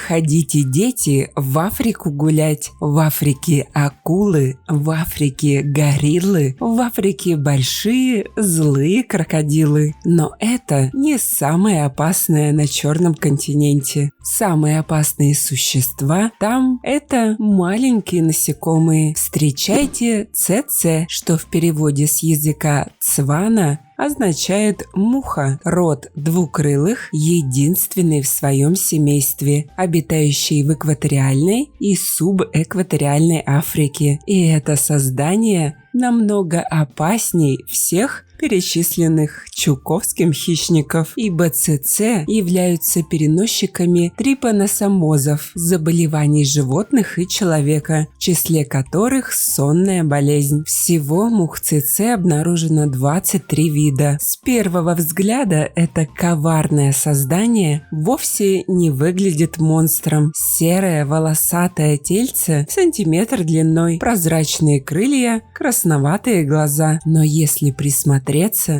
Ходите, дети, в Африку гулять. В Африке акулы, в Африке гориллы, в Африке большие злые крокодилы. Но это не самое опасное на Черном континенте. Самые опасные существа там – это маленькие насекомые. Встречайте цеце, что в переводе с языка цвана означает муха, род двукрылых, единственный в своем семействе, обитающий в экваториальной и субэкваториальной Африке. И это создание намного опасней всех перечисленных чуковским хищников, ибо цеце являются переносчиками трипаносомозов, заболеваний животных и человека, в числе которых сонная болезнь. Всего мух цеце обнаружено 23 вида. С первого взгляда это коварное создание вовсе не выглядит монстром. Серое волосатое тельце в сантиметр длиной, прозрачные крылья, красноватые глаза. Но если присмотреться,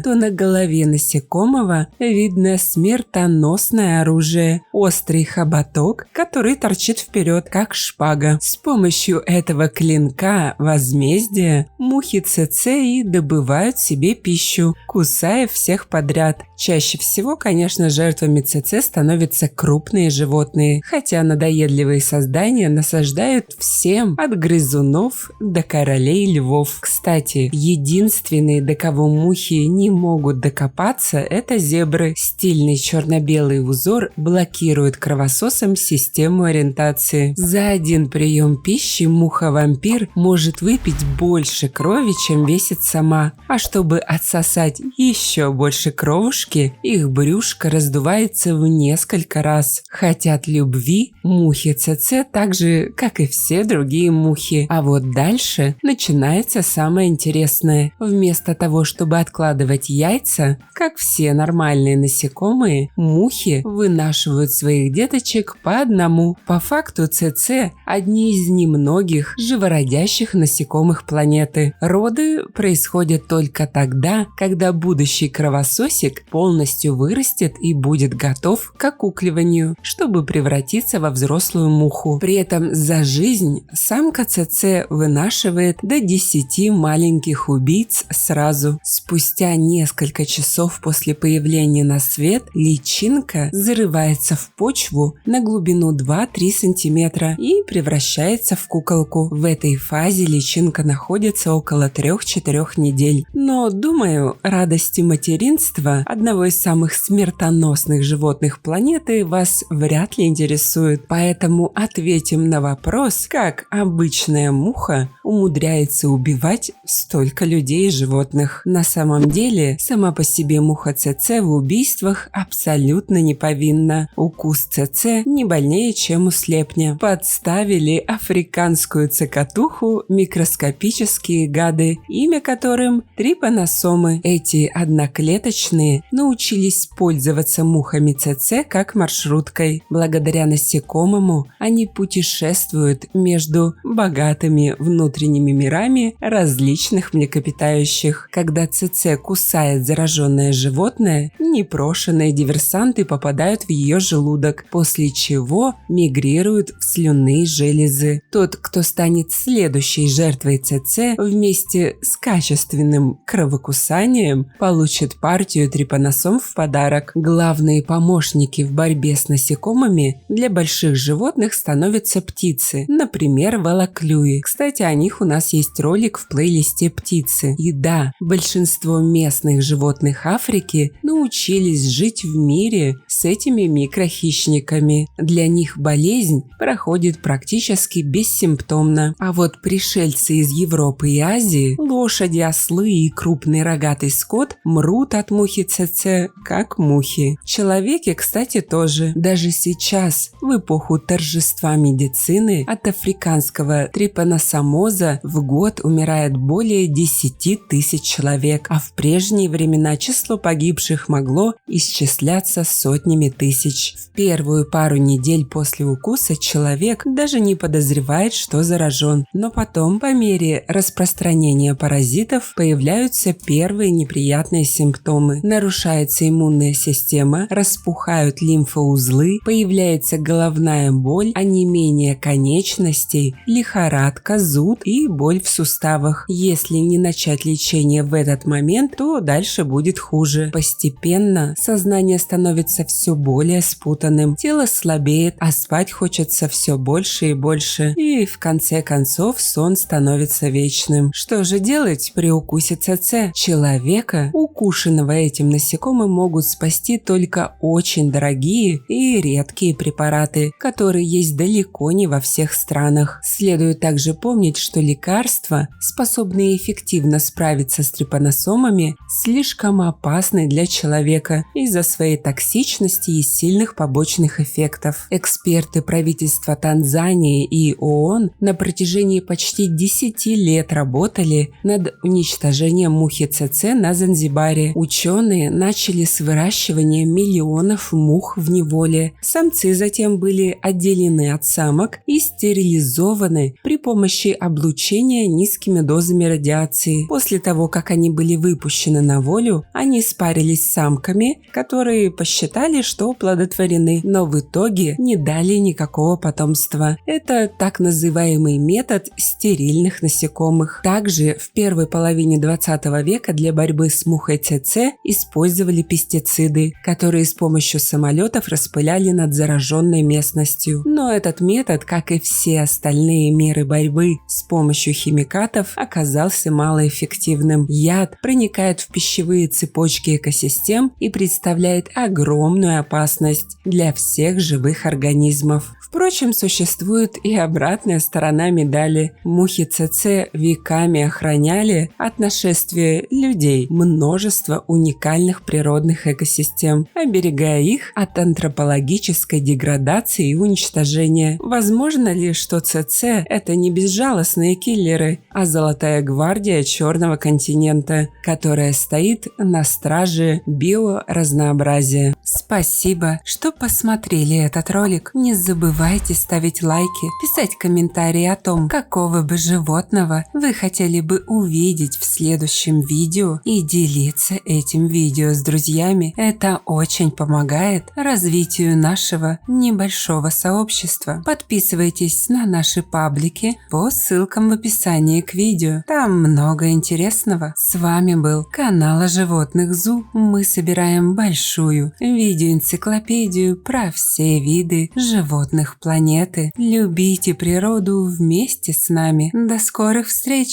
то на голове насекомого видно смертоносное оружие – острый хоботок, который торчит вперед, как шпага. С помощью этого клинка возмездия мухи цеце и добывают себе пищу, кусая всех подряд. Чаще всего, конечно, жертвами цеце становятся крупные животные, хотя надоедливые создания насаждают всем от грызунов до королей львов. Кстати, единственные, до кого мухи не могут докопаться, это зебры. Стильный черно-белый узор блокирует кровососам систему ориентации. За один прием пищи муха-вампир может выпить больше крови, чем весит сама. А чтобы отсосать еще больше кровушки, их брюшко раздувается в несколько раз. Хотят любви мухи цеце так же, как и все другие мухи. А вот дальше начинается самое интересное. Вместо того, чтобы откладывать яйца, как все нормальные насекомые, мухи вынашивают своих деточек по одному. По факту цеце – одни из немногих живородящих насекомых планеты. Роды происходят только тогда, когда будущий кровососик полностью вырастет и будет готов к окукливанию, чтобы превратиться во взрослую муху. При этом за жизнь самка цеце вынашивает до 10 маленьких убийц сразу. Спустя несколько часов после появления на свет личинка зарывается в почву на глубину 2-3 сантиметра и превращается в куколку. В этой фазе личинка находится около 3-4 недель. Но, думаю, радости материнства одного из самых смертоносных животных планеты вас вряд ли интересует. Поэтому ответим на вопрос, как обычная муха умудряется убивать столько людей и животных. На самом деле, сама по себе муха цеце в убийствах абсолютно не повинна. Укус цеце не больнее, чем у слепня. Подставили африканскую цикатуху микроскопические гады, имя которым трипаносомы. Эти одноклеточные научились пользоваться мухами цеце как маршруткой. Благодаря насекомому они путешествуют между богатыми внутренними мирами различных млекопитающих. Когда цеце кусает зараженное животное, непрошенные диверсанты попадают в ее желудок, после чего мигрируют в слюнные железы. Тот, кто станет следующей жертвой цеце, вместе с качественным кровокусанием получит партию трипаносом в подарок. Главные помощники в борьбе с насекомыми для больших животных становятся птицы, например, волоклюи. Кстати, о них у нас есть ролик в плейлисте «Птицы». И да, большинство местных животных Африки научились жить в мире с этими микрохищниками. Для них болезнь проходит практически бессимптомно. А вот пришельцы из Европы и Азии, лошади, ослы и крупный рогатый скот мрут от мухи цеце, как мухи. Человеки, кстати, тоже. Даже сейчас, в эпоху торжества медицины, от африканского трипаносомоза в год умирает более 10 тысяч человек. а в прежние времена число погибших могло исчисляться сотнями тысяч. В первую пару недель после укуса человек даже не подозревает, что заражен, но потом, по мере распространения паразитов, появляются первые неприятные симптомы. Нарушается иммунная система, распухают лимфоузлы, появляется головная боль, онемение конечностей, лихорадка, зуд и боль в суставах. Если не начать лечение в этот момент, то дальше будет хуже. Постепенно сознание становится все более спутанным, тело слабеет, а спать хочется все больше и больше. И в конце концов сон становится вечным. Что же делать при укусе ЦЦ? Человека, укушенного этим насекомым, могут спасти только очень дорогие и редкие препараты, которые есть далеко не во всех странах. Следует также помнить, что лекарства, способные эффективно справиться с трипаносомами, слишком опасны для человека из-за своей токсичности и сильных побочных эффектов. Эксперты правительства Танзании и ООН на протяжении почти 10 лет работали над уничтожением мухи ЦЦ на Занзибаре. Ученые начали с выращивания миллионов мух в неволе. Самцы затем были отделены от самок и стерилизованы при помощи облучения низкими дозами радиации. После того, как они были выпущены на волю, они спарились с самками, которые посчитали, что оплодотворены, но в итоге не дали никакого потомства. Это так называемый метод стерильных насекомых. Также в первой половине 20 века для борьбы с мухой ЦЦ использовали пестициды, которые с помощью самолетов распыляли над зараженной местностью. Но этот метод, как и все остальные меры борьбы с помощью химикатов, оказался малоэффективным. Яд проникает в пищевые цепочки экосистем и представляет огромную опасность для всех живых организмов. Впрочем, существует и обратная сторона медали. Мухи ЦЦ веками охраняли от нашествия людей множество уникальных природных экосистем, оберегая их от антропологической деградации и уничтожения. Возможно ли, что ЦЦ – это не безжалостные киллеры, а золотая гвардия Черного континента, которая стоит на страже биоразнообразия? Спасибо, что посмотрели этот ролик. Не забывайте ставить лайки, писать комментарии о том, какого бы животного вы хотели бы увидеть в следующем видео, и делиться этим видео с друзьями. Это очень помогает развитию нашего небольшого сообщества. Подписывайтесь на наши паблики по ссылкам в описании к видео. Там много интересного. С вами был канал о животных ЗУ. Мы собираем большую видеоэнциклопедию про все виды животных планеты. Любите природу вместе с нами. До скорых встреч!